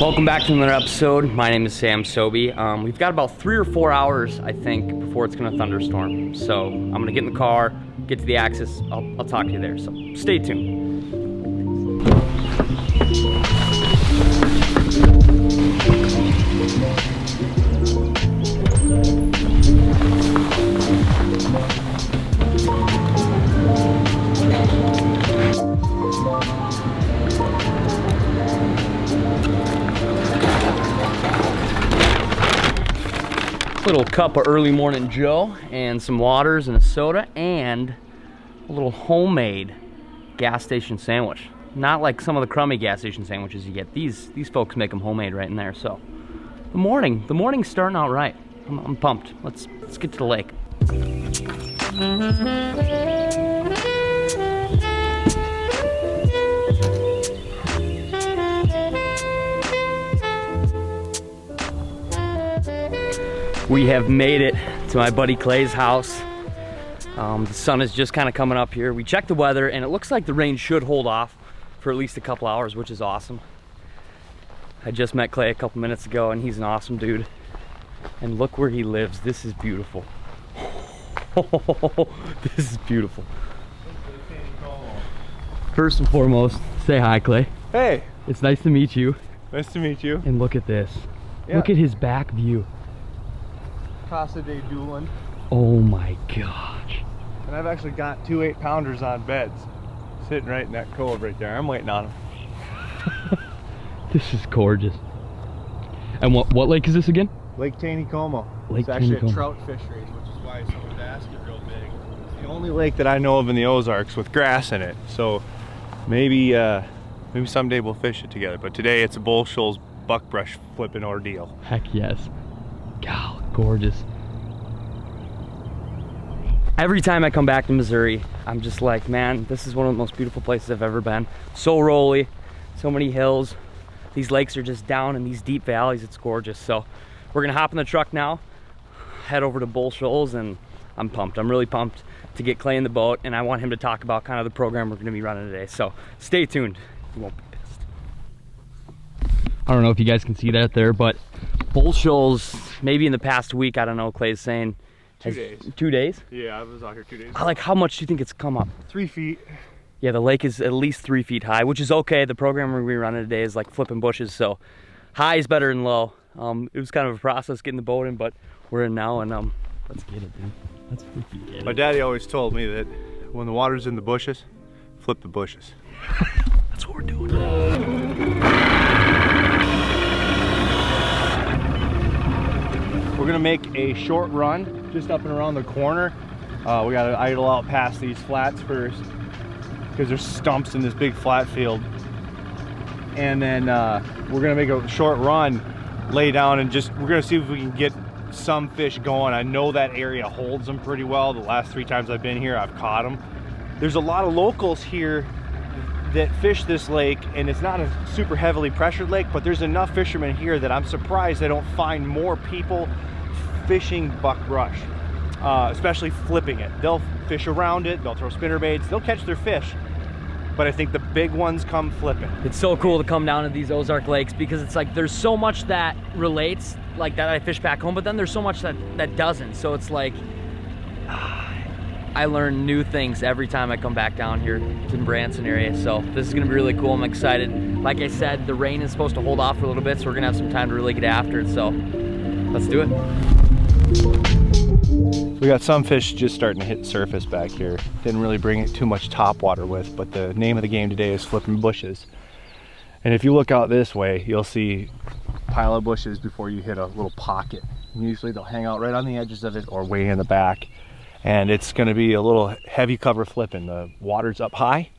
Welcome back to another episode. My name is Sam Sobey. We've got about 3 or 4 hours, I think, before it's gonna thunderstorm. So I'm gonna get in the car, get to the axis. I'll talk to you there, so stay tuned. Little cup of early morning Joe and some waters and a soda and a little homemade gas station sandwich. Not like some of the crummy gas station sandwiches you get. These folks make them homemade right in there. So the morning's starting out right. I'm pumped. Let's get to the lake. We have made it to my buddy Clay's house. The sun is just kind of coming up here. We checked the weather and it looks like the rain should hold off for at least a couple hours, which is awesome. I just met Clay a couple minutes ago and he's an awesome dude. And look where he lives. This is beautiful. This is beautiful. First and foremost, say hi, Clay. Hey. It's nice to meet you. Nice to meet you. And look at this. Yeah. Look at his back view. Casa de Doolin. Oh my gosh. And I've actually got 2 8-pounders on beds sitting right in that cove right there. I'm waiting on them. This is gorgeous. And what lake is this again? Lake Taneycomo. Lake It's actually Taneycomo. a trout fishery, which is why some of the bass are real big. It's the only lake that I know of in the Ozarks with grass in it. So maybe someday we'll fish it together. But today it's a Bull Shoals buckbrush flipping ordeal. Heck yes. God, gorgeous. Every time I come back to Missouri, I'm just like, man, this is one of the most beautiful places I've ever been. So rolly, so many hills. These lakes are just down in these deep valleys. It's gorgeous. So we're gonna hop in the truck now, head over to Bull Shoals, and I'm pumped. I'm really pumped to get Clay in the boat, and I want him to talk about kind of the program we're gonna be running today. So stay tuned. You won't be pissed. I don't know if you guys can see that there, but Bull Shoals, maybe in the past week, I don't know, Clay's saying. 2 days. 2 days? Yeah, I was out here 2 days. Like, how much do you think it's come up? 3 feet. Yeah, the lake is at least 3 feet high, which is okay. The program we're running today is like flipping bushes, so high is better than low. It was kind of a process getting the boat in, but we're in now, and let's get it, dude. Let's freaking get it. My daddy always told me that when the water's in the bushes, flip the bushes. That's what we're doing. We're gonna make a short run just up and around the corner. We gotta idle out past these flats first because there's stumps in this big flat field. And then we're gonna make a short run, lay down, and we're gonna see if we can get some fish going. I know that area holds them pretty well. The last 3 times I've been here, I've caught them. There's a lot of locals here that fish this lake, and it's not a super heavily pressured lake, but there's enough fishermen here that I'm surprised I don't find more people fishing buckbrush, especially flipping it. They'll fish around it, they'll throw spinner baits, they'll catch their fish, but I think the big ones come flipping. It's so cool to come down to these Ozark lakes because it's like there's so much that relates, like that I fish back home, but then there's so much that doesn't. So it's like I learn new things every time I come back down here to the Branson area. So this is gonna be really cool. I'm excited. Like I said, the rain is supposed to hold off for a little bit, so we're gonna have some time to really get after it. So let's do it. We got some fish just starting to hit the surface back here. Didn't really bring it too much top water with, but the name of the game today is flipping bushes. And if you look out this way, you'll see a pile of bushes before you hit a little pocket. And usually they'll hang out right on the edges of it or way in the back. And it's gonna be a little heavy cover flipping. The water's up high,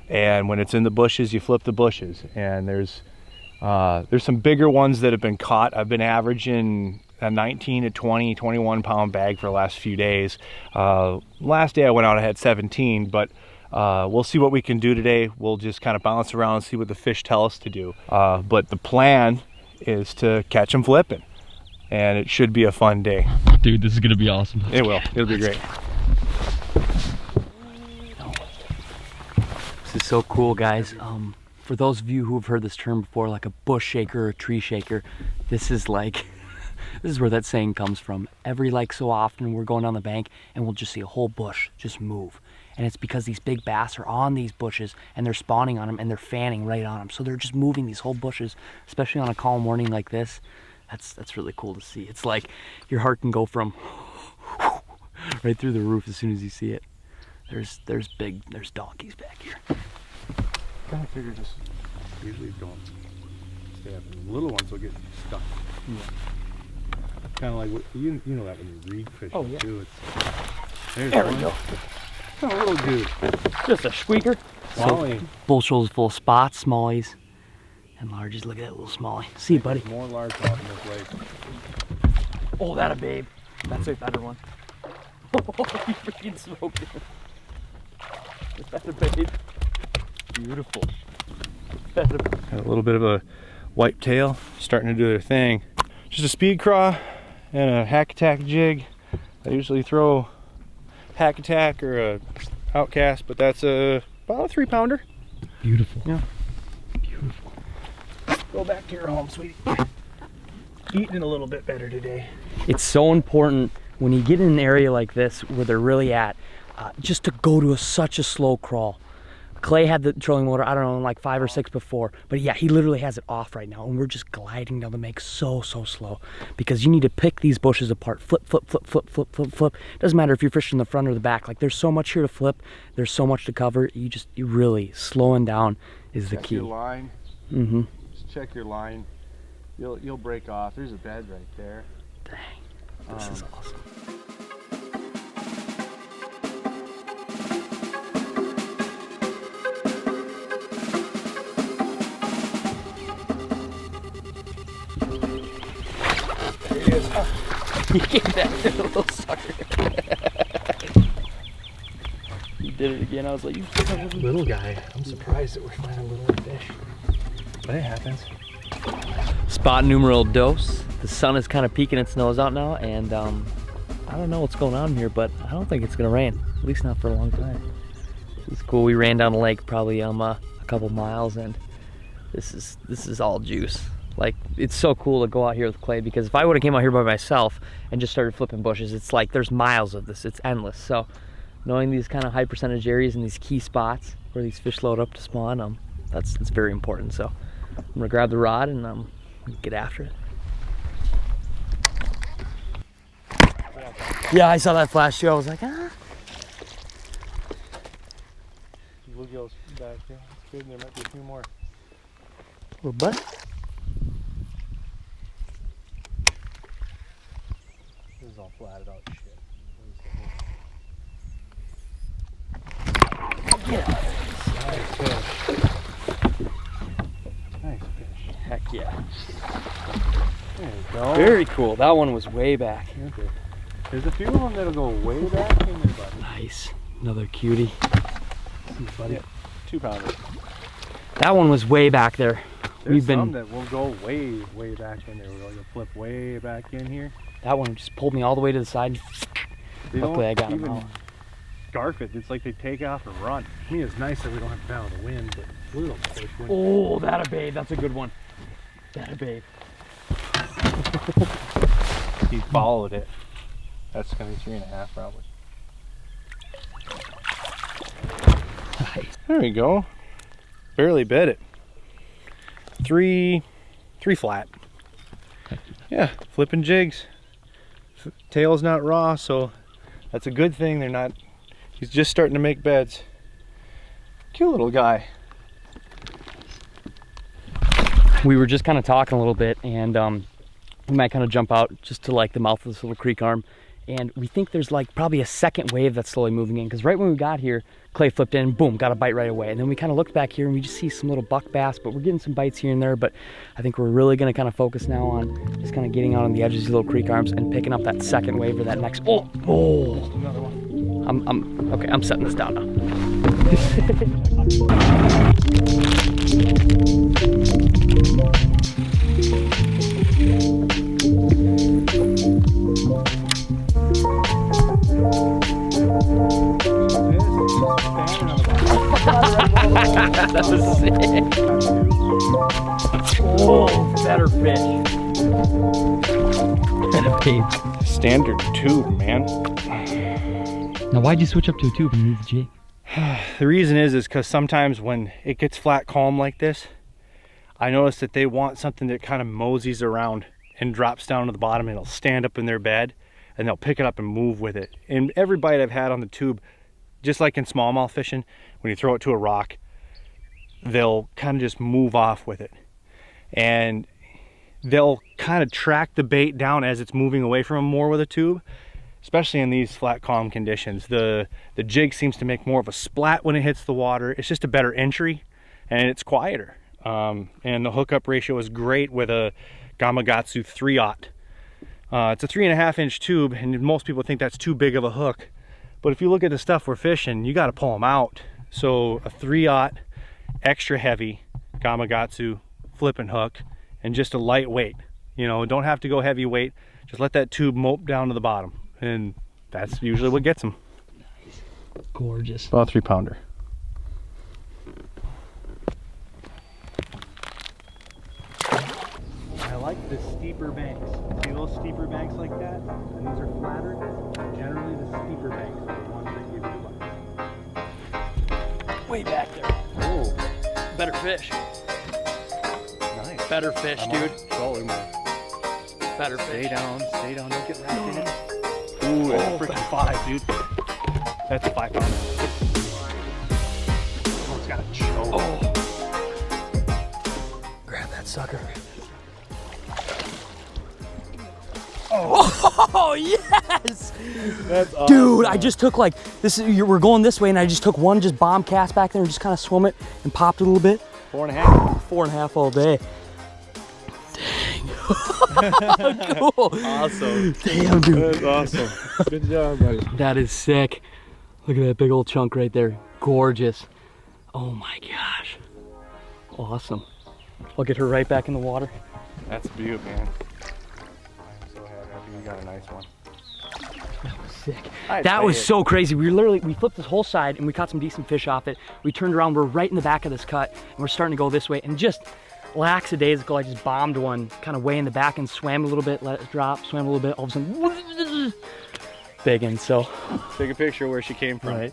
and when it's in the bushes, you flip the bushes. And there's some bigger ones that have been caught. I've been averaging a 19 to 20, 21 pound bag for the last few days. Last day I went out, I had 17, but we'll see what we can do today. We'll just kind of bounce around and see what the fish tell us to do. But the plan is to catch them flipping, and it should be a fun day. Dude, this is gonna be awesome. It will. It'll be great. This is so cool, guys. for those of you who have heard this term before, like a bush shaker or a tree shaker, this is like, this is where that saying comes from. Every like so often we're going down the bank and we'll just see a whole bush just move. And it's because these big bass are on these bushes and they're spawning on them and they're fanning right on them. So they're just moving these whole bushes, especially on a calm morning like this. That's really cool to see. It's like your heart can go from right through the roof as soon as you see it. There's donkeys back here. Kind of figure just usually don't stay up. The little ones will get stuck. Yeah. Kind of like what you know that when you reed fish too. There we go. A little dude. Just a squeaker. Smallie. Bull shoals full of spots, smallies, and larges. Look at that little smallie. See, buddy. More large out in this lake. Oh, that a babe. That's a better one. Oh, you freaking smoked it. That's a babe. Beautiful. Got a little bit of a white tail starting to do their thing. Just a speed craw and a hack attack jig. I usually throw hack attack or a outcast, but that's about a 3-pounder. Beautiful. Yeah. Beautiful. Go back to your home, sweetie. Eating a little bit better today. It's so important when you get in an area like this where they're really at, just to go to such a slow crawl. Clay had the trolling motor, I don't know, like 5 or 6 before, but yeah, he literally has it off right now, and we're just gliding down the bank so slow, because you need to pick these bushes apart, flip. Doesn't matter if you're fishing the front or the back. Like, there's so much here to flip, there's so much to cover. You really slowing down is the key. Check your line. Mm-hmm. Just check your line. You'll break off. There's a bed right there. Dang, this is awesome. You gave that little sucker. You did it again. I was like, you little guy. I'm surprised that we're finding little fish. But it happens. Spot numero dos. The sun is kind of peeking its nose out now, and I don't know what's going on here, but I don't think it's gonna rain. At least not for a long time. It's cool. We ran down the lake probably a couple miles, and this is all juice. Like, it's so cool to go out here with Clay, because if I would have came out here by myself and just started flipping bushes, it's like there's miles of this. It's endless. So knowing these kind of high percentage areas and these key spots where these fish load up to spawn, that's very important. So I'm gonna grab the rod and get after it. Yeah, I saw that flash too. I was like, ah. Bluegills back there. That's good. There might be a few more. Little butt. This is all flatted out shit. Yeah. Nice fish. Nice fish. Heck yeah. There you go. Very cool. That one was way back. Okay. There's a few of them that'll go way back in there, buddy. Nice. Another cutie. See, buddy. 2-pounder. That one was way back there. There's some that will go way back in there. You'll flip way back in here. That one just pulled me all the way to the side. Luckily, I got him out. Scarf it. It's like they take off and run. I mean, it's nice that we don't have to battle the wind, but little fish. Oh, that a babe. That's a good one. That a babe. He followed it. That's gonna be 3.5 probably. Nice. There we go. Barely bit it. 3 flat. Yeah, flipping jigs. Tail's not raw, so that's a good thing. He's just starting to make beds. Cute little guy. We were just kind of talking a little bit, and we might kind of jump out just to like the mouth of this little creek arm, and we think there's like probably a second wave that's slowly moving in, because right when we got here, Clay flipped in, boom, got a bite right away. And then we kind of looked back here and we just see some little buck bass, but we're getting some bites here and there. But I think we're really going to kind of focus now on just kind of getting out on the edges of these little creek arms and picking up that second wave or that next. Oh, Another one. okay, I'm setting this down now. That was sick. Oh, better fish. Better bait. Standard tube, man. Now, why'd you switch up to a tube and use the jig? The reason is because sometimes when it gets flat calm like this, I notice that they want something that kind of moseys around and drops down to the bottom, and it'll stand up in their bed and they'll pick it up and move with it. And every bite I've had on the tube, just like in smallmouth fishing, when you throw it to a rock, they'll kind of just move off with it. And they'll kind of track the bait down as it's moving away from them more with a tube, especially in these flat calm conditions. The jig seems to make more of a splat when it hits the water. It's just a better entry and it's quieter. And the hookup ratio is great with a Gamakatsu 3/0. It's a 3.5 inch tube, and most people think that's too big of a hook. But if you look at the stuff we're fishing, you got to pull them out. So a 3/0 extra heavy Gamakatsu flipping hook, and just a lightweight. You know, don't have to go heavyweight. Just let that tube mope down to the bottom, and that's usually what gets them. Nice. Gorgeous. About a 3-pounder. I like the steeper banks. See those steeper banks like that? And these are flatter. Generally the steeper banks are the ones that give you bites. Way back there. Oh, Better fish. nice. Better fish, dude. Slowly more. Better fish. Stay down, don't get wrapped in it. Ooh, that's freaking 5, dude. That's a 5-pounder. Oh, it's got a choke. Oh. Grab that sucker. Oh, yes! That's awesome. Dude, I just took like, we're going this way, and I just took one just bomb cast back there and just kind of swum it and popped it a little bit. 4.5. 4.5 all day. Dang. Cool. Awesome. Damn, dude. That's awesome. Good job, buddy. That is sick. Look at that big old chunk right there. Gorgeous. Oh my gosh. Awesome. I'll get her right back in the water. That's a beaut, man. I'm so happy you got a nice one. That was sick. That was so crazy. We flipped this whole side and we caught some decent fish off it. We turned around, we're right in the back of this cut, and we're starting to go this way, and just lackadaisical, I just bombed one kind of way in the back and swam a little bit, let it drop, swam a little bit, all of a sudden, big one. So take a picture where she came from. Right.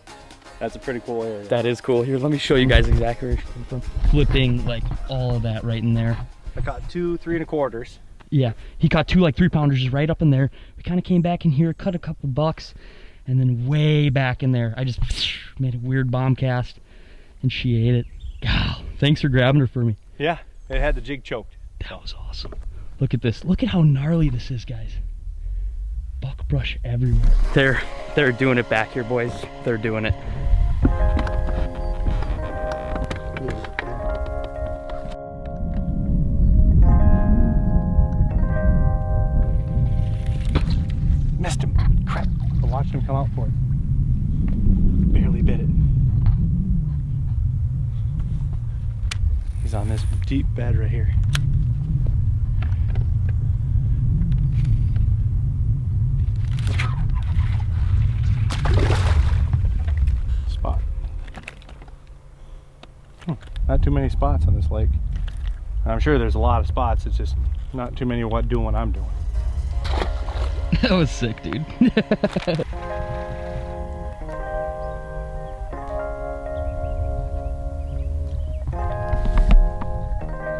That's a pretty cool area. That is cool. Here, let me show you guys exactly where she came from. Flipping like all of that right in there. I caught 2 3.25. Yeah, he caught 2 like 3-pounders just right up in there. We kind of came back in here, cut a couple bucks, and then way back in there, I just made a weird bomb cast, and she ate it. Wow, thanks for grabbing her for me. Yeah, it had the jig choked. That was awesome. Look at this. Look at how gnarly this is, guys. Buckbrush everywhere. They're doing it back here, boys. They're doing it. Missed him. Crap. I watched him come out for it. Barely bit it. He's on this deep bed right here. Spot. Not too many spots on this lake. I'm sure there's a lot of spots. It's just not too many doing what I'm doing. That was sick, dude.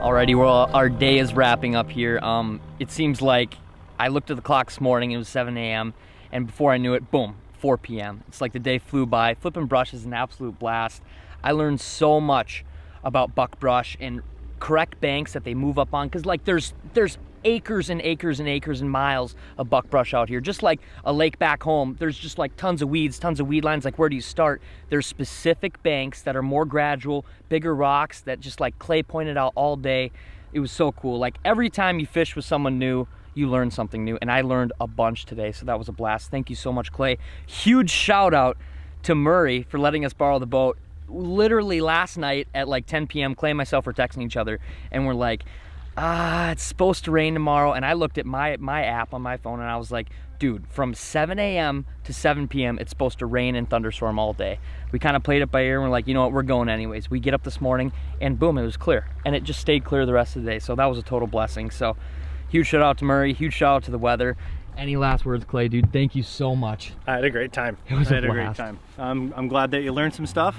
Alrighty, well, our day is wrapping up here. It seems like I looked at the clock this morning, it was 7 a.m. and before I knew it, boom, 4 p.m. It's like the day flew by. Flipping brush is an absolute blast. I learned so much about buckbrush and correct banks that they move up on, because like there's acres and acres and acres and miles of buckbrush out here. Just like a lake back home, there's just like tons of weeds, tons of weed lines. Like, where do you start? There's specific banks that are more gradual, bigger rocks that just like Clay pointed out all day. It was so cool. Like, every time you fish with someone new, you learn something new, and I learned a bunch today, so that was a blast. Thank you so much, Clay. Huge shout out to Murray for letting us borrow the boat. Literally last night at like 10 p.m., Clay and myself were texting each other, and we're like, It's supposed to rain tomorrow, and I looked at my app on my phone and I was like, dude, from 7 a.m. to 7 p.m. it's supposed to rain and thunderstorm all day. We kind of played it by ear and we're like, you know what, we're going anyways. We get up this morning and boom, it was clear, and it just stayed clear the rest of the day. So that was a total blessing. So huge shout out to Murray, huge shout out to the weather. Any last words, Clay? Dude, thank you so much. I had a great time. It was I had a great time. I'm glad that you learned some stuff,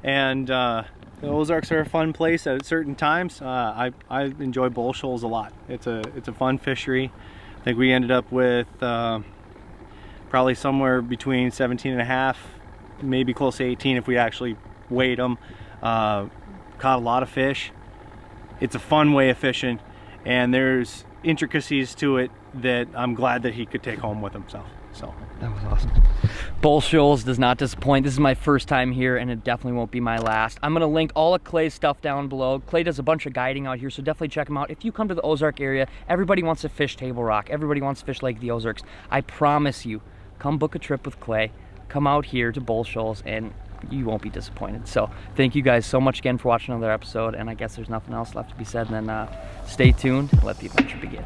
and the Ozarks are a fun place at certain times. I enjoy bull shoals a lot. It's a fun fishery. I think we ended up with probably somewhere between 17 and a half, maybe close to 18 if we actually weighed them. Caught a lot of fish. It's a fun way of fishing, and there's intricacies to it that I'm glad that he could take home with himself. So that was awesome. Bull Shoals does not disappoint. This is my first time here, and it definitely won't be my last. I'm gonna link all of Clay's stuff down below. Clay does a bunch of guiding out here, so definitely check him out. If you come to the Ozark area, everybody wants to fish Table Rock. Everybody wants to fish Lake of the Ozarks. I promise you, come book a trip with Clay. Come out here to Bull Shoals, and you won't be disappointed. So thank you guys so much again for watching another episode, and I guess there's nothing else left to be said than stay tuned, let the adventure begin.